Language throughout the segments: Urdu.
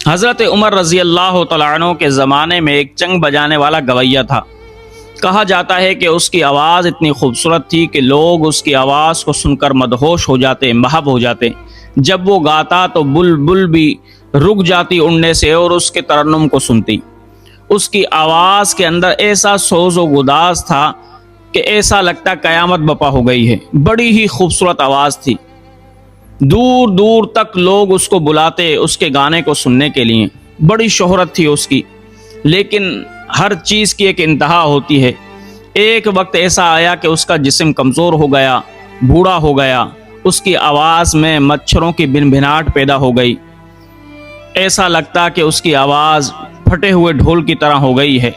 حضرت عمر رضی اللہ تعالیٰ عنہ کے زمانے میں ایک چنگ بجانے والا گویہ تھا۔ کہا جاتا ہے کہ اس کی آواز اتنی خوبصورت تھی کہ لوگ اس کی آواز کو سن کر مدہوش ہو جاتے، محو ہو جاتے۔ جب وہ گاتا تو بلبل بھی رک جاتی اڑنے سے اور اس کے ترنم کو سنتی۔ اس کی آواز کے اندر ایسا سوز و گداز تھا کہ ایسا لگتا قیامت بپا ہو گئی ہے۔ بڑی ہی خوبصورت آواز تھی، دور دور تک لوگ اس کو بلاتے اس کے گانے کو سننے کے لیے۔ بڑی شہرت تھی اس کی، لیکن ہر چیز کی ایک انتہا ہوتی ہے۔ ایک وقت ایسا آیا کہ اس کا جسم کمزور ہو گیا، بوڑھا ہو گیا، اس کی آواز میں مچھروں کی بنبھناہٹ پیدا ہو گئی۔ ایسا لگتا کہ اس کی آواز پھٹے ہوئے ڈھول کی طرح ہو گئی ہے۔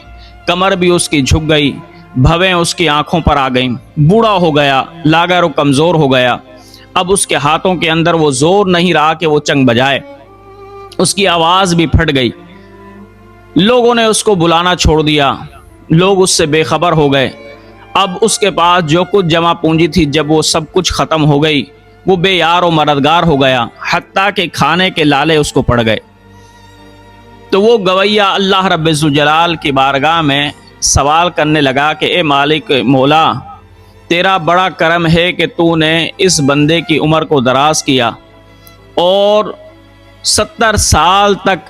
کمر بھی اس کی جھک گئی، بھویں اس کی آنکھوں پر آ گئیں۔ بوڑھا ہو گیا، لاغر و کمزور ہو گیا۔ اب اس کے ہاتھوں کے اندر وہ زور نہیں رہا کہ وہ چنگ بجائے۔ اس کی آواز بھی پھٹ گئی۔ لوگوں نے اس کو بلانا چھوڑ دیا، لوگ اس سے بے خبر ہو گئے۔ اب اس کے پاس جو کچھ جمع پونجی تھی، جب وہ سب کچھ ختم ہو گئی، وہ بے یار و مددگار ہو گیا، حتیٰ کہ کھانے کے لالے اس کو پڑ گئے۔ تو وہ گویہ اللہ رب الجلال کی بارگاہ میں سوال کرنے لگا کہ اے مالک مولا، تیرا بڑا کرم ہے کہ تو نے اس بندے کی عمر کو دراز کیا اور 70 سال تک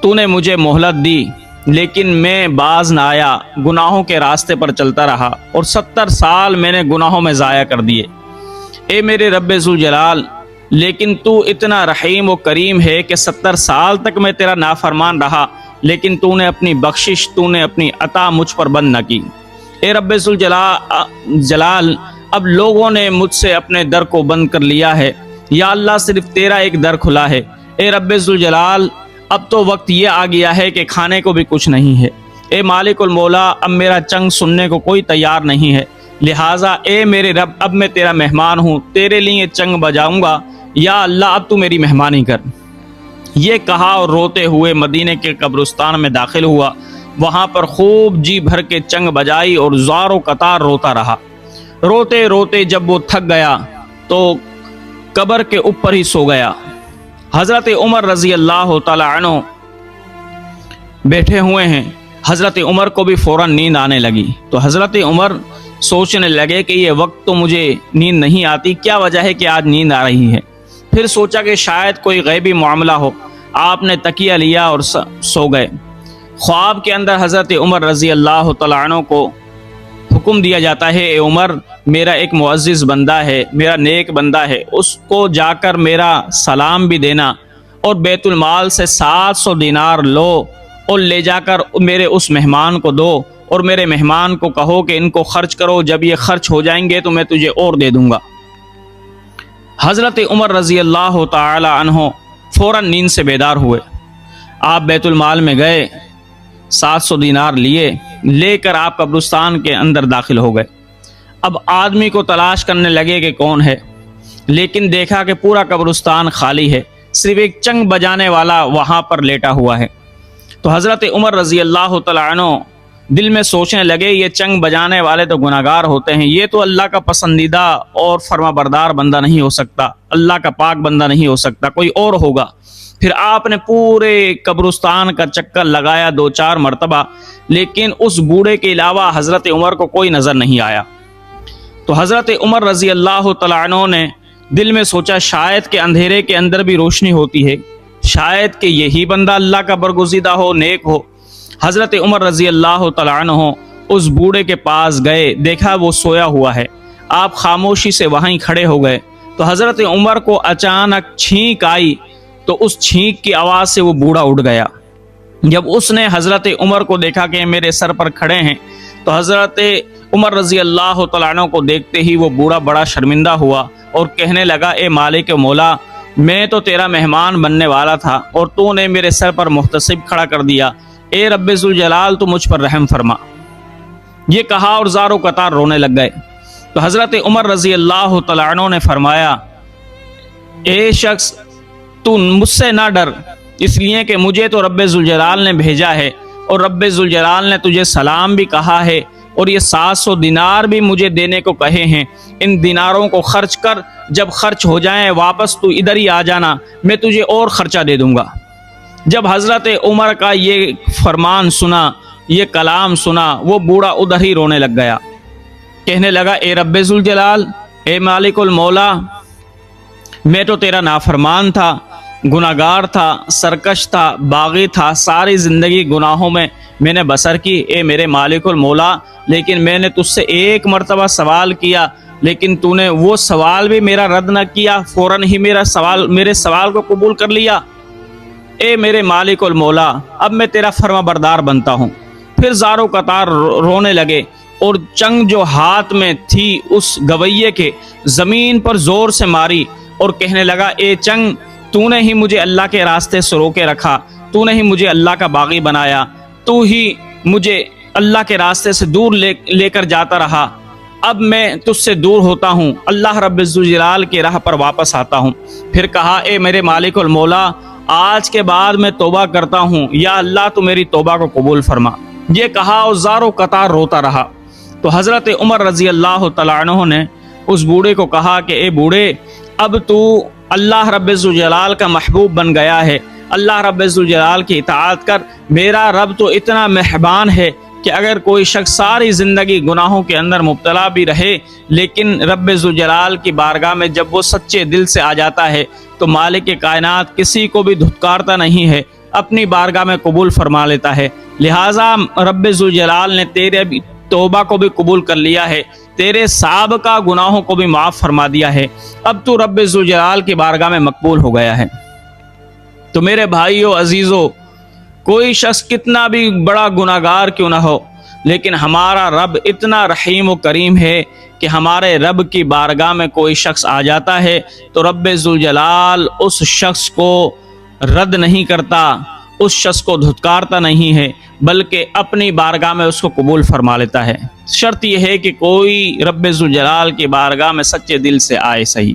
تو نے مجھے مہلت دی، لیکن میں باز نہ آیا، گناہوں کے راستے پر چلتا رہا اور 70 سال میں نے گناہوں میں ضائع کر دیے۔ اے میرے رب ذوالجلال، لیکن تو اتنا رحیم و کریم ہے کہ 70 سال تک میں تیرا نافرمان رہا، لیکن تو نے اپنی بخشش، تو نے اپنی عطا مجھ پر بند نہ کی۔ اے رب ذوالجلال، اب لوگوں نے مجھ سے اپنے در کو بند کر لیا ہے، یا اللہ صرف تیرا ایک در کھلا ہے۔ اے رب ذوالجلال، اب تو وقت یہ آ گیا ہے کہ کھانے کو بھی کچھ نہیں ہے۔ اے مالک المولا، اب میرا چنگ سننے کو کوئی تیار نہیں ہے، لہٰذا اے میرے رب، اب میں تیرا مہمان ہوں، تیرے لیے چنگ بجاؤں گا، یا اللہ اب تو میری مہمانی کر۔ یہ کہا اور روتے ہوئے مدینے کے قبرستان میں داخل ہوا۔ وہاں پر خوب جی بھر کے چنگ بجائی اور زار و قطار روتا رہا۔ روتے روتے جب وہ تھک گیا تو قبر کے اوپر ہی سو گیا۔ حضرت عمر رضی اللہ تعالی عنہ بیٹھے ہوئے ہیں۔ حضرت عمر کو بھی فوراً نیند آنے لگی، تو حضرت عمر سوچنے لگے کہ یہ وقت تو مجھے نیند نہیں آتی، کیا وجہ ہے کہ آج نیند آ رہی ہے؟ پھر سوچا کہ شاید کوئی غیبی معاملہ ہو۔ آپ نے تکیہ لیا اور سو گئے۔ خواب کے اندر حضرت عمر رضی اللہ تعالیٰ عنہ کو حکم دیا جاتا ہے، اے عمر، میرا ایک معزز بندہ ہے، میرا نیک بندہ ہے، اس کو جا کر میرا سلام بھی دینا اور بیت المال سے 700 دینار لو اور لے جا کر میرے اس مہمان کو دو، اور میرے مہمان کو کہو کہ ان کو خرچ کرو، جب یہ خرچ ہو جائیں گے تو میں تجھے اور دے دوں گا۔ حضرت عمر رضی اللہ تعالی عنہ فوراً نیند سے بیدار ہوئے۔ آپ بیت المال میں گئے، 700 دینار لے کر آپ قبرستان کے اندر داخل ہو گئے۔ اب آدمی کو تلاش کرنے لگے کہ کون ہے، لیکن دیکھا کہ پورا قبرستان خالی ہے، صرف ایک چنگ بجانے والا وہاں پر لیٹا ہوا ہے۔ تو حضرت عمر رضی اللہ تعالیٰ عنہ دل میں سوچنے لگے، یہ چنگ بجانے والے تو گناہگار ہوتے ہیں، یہ تو اللہ کا پسندیدہ اور فرما بردار بندہ نہیں ہو سکتا، اللہ کا پاک بندہ نہیں ہو سکتا، کوئی اور ہوگا۔ پھر آپ نے پورے قبرستان کا چکر لگایا 2-4 مرتبہ، لیکن اس بوڑھے کے علاوہ حضرت عمر کو کوئی نظر نہیں آیا۔ تو حضرت عمر رضی اللہ تعالیٰ عنہ نے دل میں سوچا، شاید کہ اندھیرے کے اندر بھی روشنی ہوتی ہے، شاید کہ یہی بندہ اللہ کا برگزیدہ ہو، نیک ہو۔ حضرت عمر رضی اللہ تعالیٰ عنہ اس بوڑھے کے پاس گئے، دیکھا وہ سویا ہوا ہے۔ آپ خاموشی سے وہیں کھڑے ہو گئے۔ تو حضرت عمر کو اچانک چھینک آئی، تو اس چھینک کی آواز سے وہ بوڑھا اٹھ گیا۔ جب اس نے حضرت عمر کو دیکھا کہ میرے سر پر کھڑے ہیں، تو حضرت عمر رضی اللہ تعالیٰ عنہ کو دیکھتے ہی وہ بوڑھا بڑا شرمندہ ہوا اور کہنے لگا، اے مالک مولا، میں تو تیرا مہمان بننے والا تھا اور تو نے میرے سر پر محتسب کھڑا کر دیا، اے رب ذوالجلال تو مجھ پر رحم فرما۔ یہ کہا اور زار و قطار رونے لگ گئے۔ تو حضرت عمر رضی اللہ تعالیٰ عنہ نے فرمایا، اے شخص، تو مجھ سے نہ ڈر، اس لیے کہ مجھے تو رب ذوالجلال نے بھیجا ہے، اور رب ذوالجلال نے تجھے سلام بھی کہا ہے، اور یہ 700 دینار بھی مجھے دینے کو کہے ہیں۔ ان دیناروں کو خرچ کر، جب خرچ ہو جائیں واپس تو ادھر ہی آ جانا، میں تجھے اور خرچہ دے دوں گا۔ جب حضرت عمر کا یہ فرمان سنا، یہ کلام سنا، وہ بوڑھا ادھر ہی رونے لگ گیا، کہنے لگا اے رب ذوالجلال، اے مالک المولا، میں تو تیرا نافرمان تھا، گناہگار تھا، سرکش تھا، باغی تھا، ساری زندگی گناہوں میں نے بسر کی، اے میرے مالک المولا، لیکن میں نے تجھ سے ایک مرتبہ سوال کیا، لیکن تو نے وہ سوال بھی میرا رد نہ کیا، فوراً ہی میرے سوال کو قبول کر لیا۔ اے میرے مالک المولا، اب میں تیرا فرما بردار بنتا ہوں۔ پھر زاروں قطار رونے لگے، اور چنگ جو ہاتھ میں تھی اس گویے کے زمین پر زور سے ماری، اور کہنے لگا اے چنگ، تو نے ہی مجھے اللہ کے راستے سے روکے رکھا، تو نے ہی مجھے اللہ کا باغی بنایا، تو ہی مجھے اللہ کے راستے سے دور لے کر جاتا رہا، اب میں تجھ سے دور ہوتا ہوں، اللہ رب ذوالجلال کی راہ پر واپس آتا ہوں۔ پھر کہا اے میرے مالک المولا، آج کے بعد میں توبہ کرتا ہوں، یا اللہ تو میری توبہ کو قبول فرما۔ یہ کہا اور زاروں قطار روتا رہا۔ تو حضرت عمر رضی اللہ تعالیٰ عنہ نے اس بوڑھے کو کہا کہ اے بوڑھے، اب تو اللہ رب ذوالجلال کا محبوب بن گیا ہے، اللہ رب ذوالجلال کی اطاعت کر، میرا رب تو اتنا مہربان ہے کہ اگر کوئی شخص ساری زندگی گناہوں کے اندر مبتلا بھی رہے، لیکن رب ذوالجلال کی بارگاہ میں جب وہ سچے دل سے آ جاتا ہے تو مالک کائنات کسی کو بھی دھتکارتا نہیں ہے، اپنی بارگاہ میں قبول فرما لیتا ہے۔ لہٰذا رب ذوالجلال نے تیرے توبہ کو بھی قبول کر لیا ہے، تیرے سابقہ گناہوں کو بھی معاف فرما دیا ہے، اب تو رب ذوالجلال کی بارگاہ میں مقبول ہو گیا ہے۔ تو میرے بھائیو عزیزو، کوئی شخص کتنا بھی بڑا گناہگار کیوں نہ ہو، لیکن ہمارا رب اتنا رحیم و کریم ہے کہ ہمارے رب کی بارگاہ میں کوئی شخص آ جاتا ہے تو رب ذوالجلال اس شخص کو رد نہیں کرتا، اس شخص کو دھتکارتا نہیں ہے، بلکہ اپنی بارگاہ میں اس کو قبول فرما لیتا ہے۔ شرط یہ ہے کہ کوئی رب ذوالجلال کی بارگاہ میں سچے دل سے آئے صحیح۔